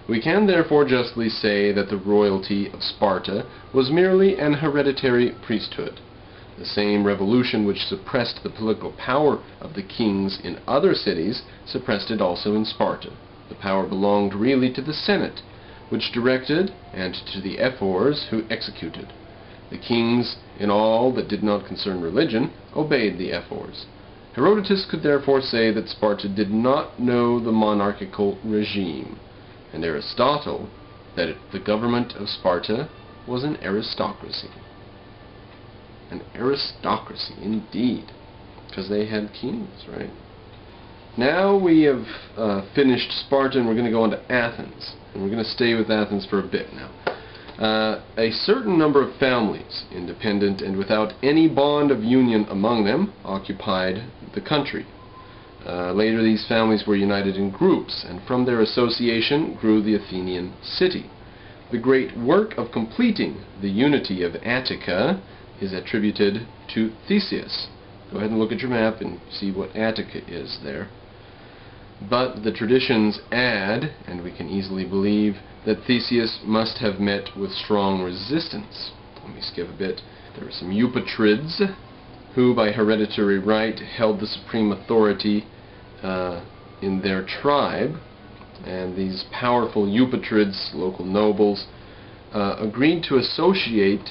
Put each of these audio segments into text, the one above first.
We can therefore justly say that the royalty of Sparta was merely an hereditary priesthood. The same revolution which suppressed the political power of the kings in other cities suppressed it also in Sparta. The power belonged really to the Senate, which directed, and to the ephors, who executed. The kings, in all that did not concern religion, obeyed the ephors. Herodotus could therefore say that Sparta did not know the monarchical regime, and Aristotle that the government of Sparta was an aristocracy. An aristocracy, indeed, because they had kings, right? Now we have finished Sparta, and we're going to go on to Athens, and we're going to stay with Athens for a bit now. A certain number of families, independent and without any bond of union among them, occupied the country. Later these families were united in groups, and from their association grew the Athenian city. The great work of completing the unity of Attica is attributed to Theseus. Go ahead and look at your map and see what Attica is there. But the traditions add, and we can easily believe, that Theseus must have met with strong resistance. Let me skip a bit. There were some Eupatrids, who by hereditary right held the supreme authority in their tribe, and these powerful Eupatrids, local nobles, agreed to associate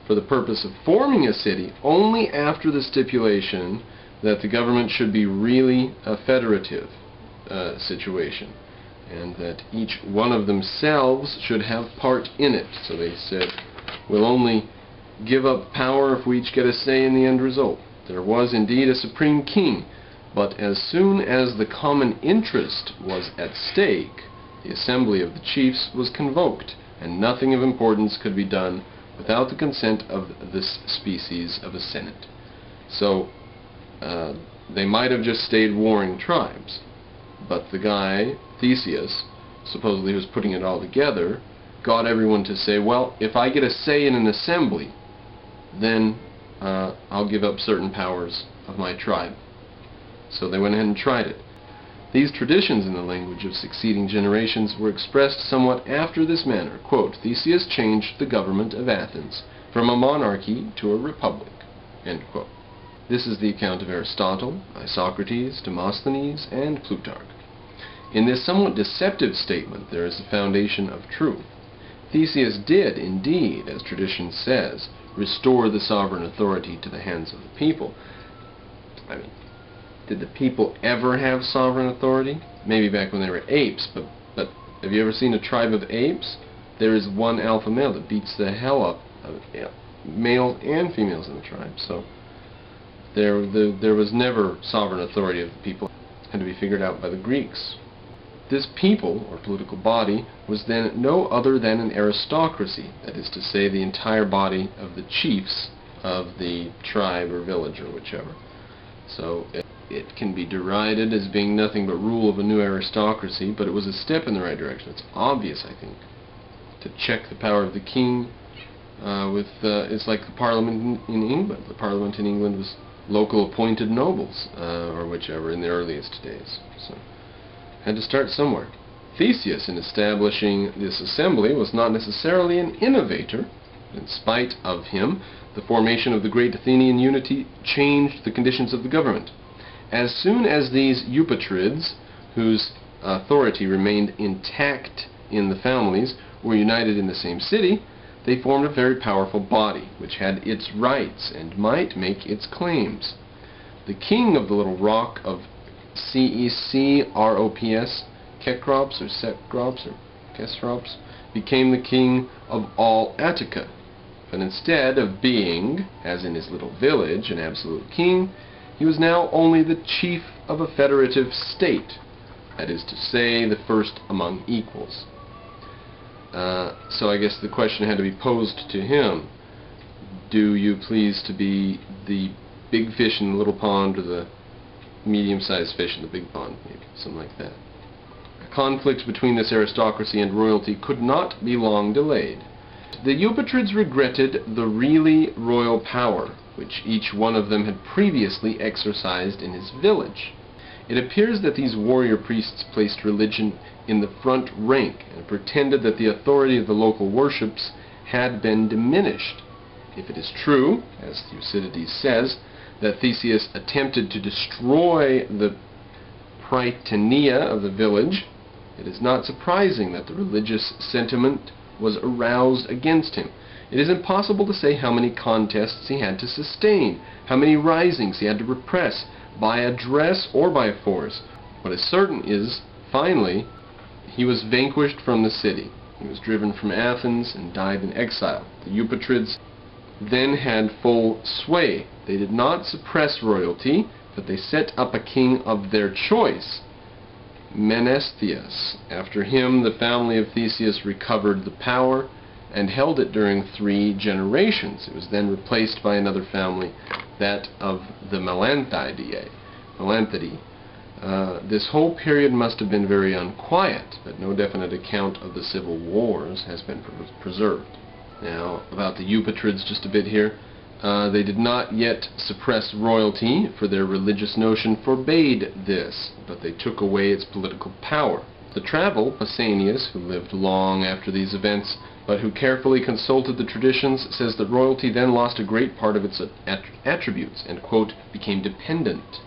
for the purpose of forming a city only after the stipulation that the government should be really a federative situation, and that each one of themselves should have part in it. So they said, we'll only give up power if we each get a say in the end result. There was indeed a supreme king, but as soon as the common interest was at stake, the assembly of the chiefs was convoked, and nothing of importance could be done without the consent of this species of a senate. So they might have just stayed warring tribes, but the guy, Theseus, supposedly who was putting it all together, got everyone to say, well, if I get a say in an assembly, then I'll give up certain powers of my tribe. So they went ahead and tried it. These traditions in the language of succeeding generations were expressed somewhat after this manner. Quote, Theseus changed the government of Athens from a monarchy to a republic. End quote. This is the account of Aristotle, Isocrates, Demosthenes, and Plutarch. In this somewhat deceptive statement there is a foundation of truth. Theseus did, indeed, as tradition says, restore the sovereign authority to the hands of the people. I mean, did the people ever have sovereign authority? Maybe back when they were apes, but have you ever seen a tribe of apes? There is one alpha male that beats the hell up of males and females in the tribe. So there was never sovereign authority of the people. It had to be figured out by the Greeks. This people, or political body, was then no other than an aristocracy, that is to say, the entire body of the chiefs of the tribe or village or whichever. So it can be derided as being nothing but rule of a new aristocracy, but it was a step in the right direction. It's obvious, I think, to check the power of the king it's like the Parliament in England. The Parliament in England was local appointed nobles, or whichever, in the earliest days. So had to start somewhere. Theseus, in establishing this assembly, was not necessarily an innovator. In spite of him, the formation of the great Athenian unity changed the conditions of the government. As soon as these Eupatrids, whose authority remained intact in the families, were united in the same city, they formed a very powerful body, which had its rights and might make its claims. The king of the little rock of Cecrops, Kekrops, or Cecrops, or Kesrops, became the king of all Attica. But instead of being, as in his little village, an absolute king, he was now only the chief of a federative state, that is to say, the first among equals. So I guess the question had to be posed to him: do you please to be the big fish in the little pond, or the medium-sized fish in the big pond, maybe, something like that. A conflict between this aristocracy and royalty could not be long delayed. The Eupatrids regretted the really royal power which each one of them had previously exercised in his village. It appears that these warrior priests placed religion in the front rank and pretended that the authority of the local worships had been diminished. If it is true, as Thucydides says, that Theseus attempted to destroy the prytania of the village, it is not surprising that the religious sentiment was aroused against him. It is impossible to say how many contests he had to sustain, how many risings he had to repress, by address or by force. What is certain is, finally, he was vanquished from the city. He was driven from Athens and died in exile. The Eupatrids then had full sway. They did not suppress royalty, but they set up a king of their choice, Menestheus. After him, the family of Theseus recovered the power and held it during 3 generations. It was then replaced by another family, that of the Melanthidae. This whole period must have been very unquiet, but no definite account of the civil wars has been preserved. Now, about the Eupatrids just a bit here. They did not yet suppress royalty, for their religious notion forbade this, but they took away its political power. The travel, Pausanias, who lived long after these events, but who carefully consulted the traditions, says that royalty then lost a great part of its attributes and, quote, became dependent,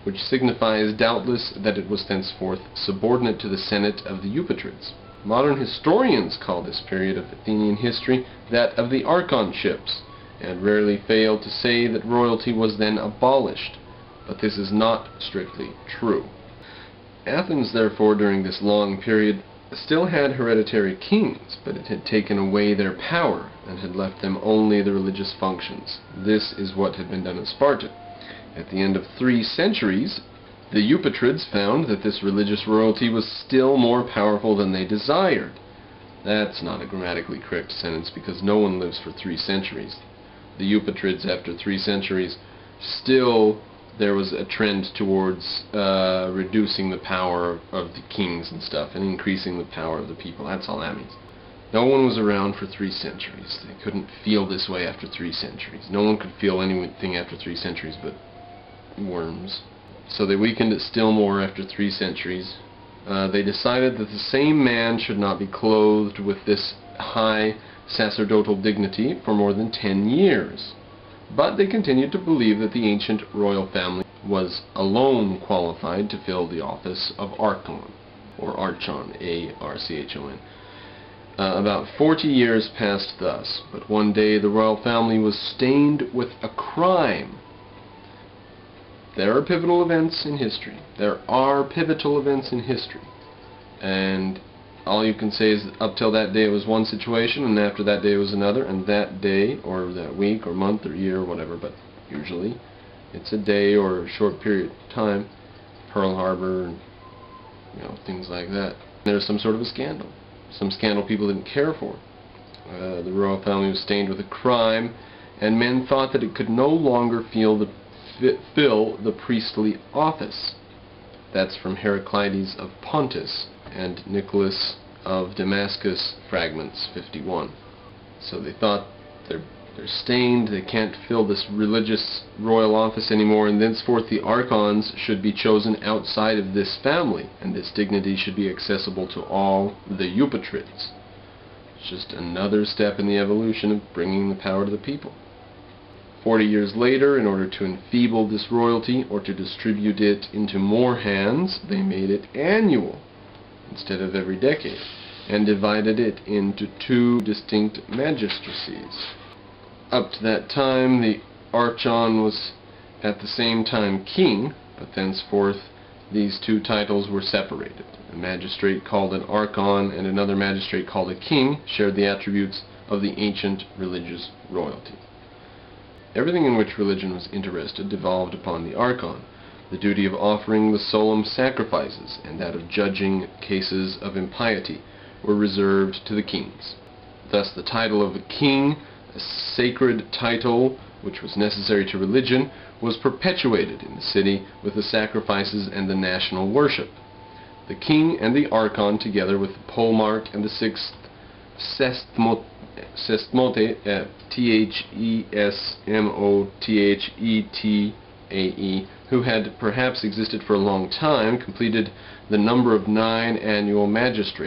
which signifies doubtless that it was thenceforth subordinate to the Senate of the Eupatrids. Modern historians call this period of Athenian history that of the archonships, and rarely fail to say that royalty was then abolished, but this is not strictly true. Athens, therefore, during this long period, still had hereditary kings, but it had taken away their power and had left them only the religious functions. This is what had been done in Sparta. At the end of 3 centuries, the Eupatrids found that this religious royalty was still more powerful than they desired. That's not a grammatically correct sentence, because no one lives for 3 centuries. The Eupatrids, after 3 centuries, still there was a trend towards reducing the power of the kings and stuff, and increasing the power of the people. That's all that means. No one was around for 3 centuries. They couldn't feel this way after 3 centuries. No one could feel anything after 3 centuries but worms. So they weakened it still more after 3 centuries. They decided that the same man should not be clothed with this high sacerdotal dignity for more than 10 years. But they continued to believe that the ancient royal family was alone qualified to fill the office of Archon, or Archon, A-R-C-H-O-N. About 40 years passed thus, but one day the royal family was stained with a crime. There are pivotal events in history. And all you can say is that up till that day it was one situation, and after that day it was another, and that day, or that week, or month, or year, or whatever, but usually it's a day or a short period of time. Pearl Harbor, and things like that. There's some sort of a scandal. Some scandal people didn't care for. The royal family was stained with a crime, and men thought that it could no longer fill the priestly office. That's from Heraclides of Pontus and Nicholas of Damascus, Fragments 51. So they thought they're stained, they can't fill this religious royal office anymore, and thenceforth the archons should be chosen outside of this family, and this dignity should be accessible to all the Eupatrids. It's just another step in the evolution of bringing the power to the people. 40 years later, in order to enfeeble this royalty, or to distribute it into more hands, they made it annual instead of every decade, and divided it into 2 distinct magistracies. Up to that time, the Archon was at the same time king, but thenceforth these 2 titles were separated. A magistrate called an Archon and another magistrate called a king shared the attributes of the ancient religious royalty. Everything in which religion was interested devolved upon the Archon. The duty of offering the solemn sacrifices and that of judging cases of impiety were reserved to the kings. Thus the title of a king, a sacred title which was necessary to religion, was perpetuated in the city with the sacrifices and the national worship. The king and the Archon, together with the polemarch and the 6th sestmote, Thesmotae, who had perhaps existed for a long time, completed the number of 9 annual magistrates.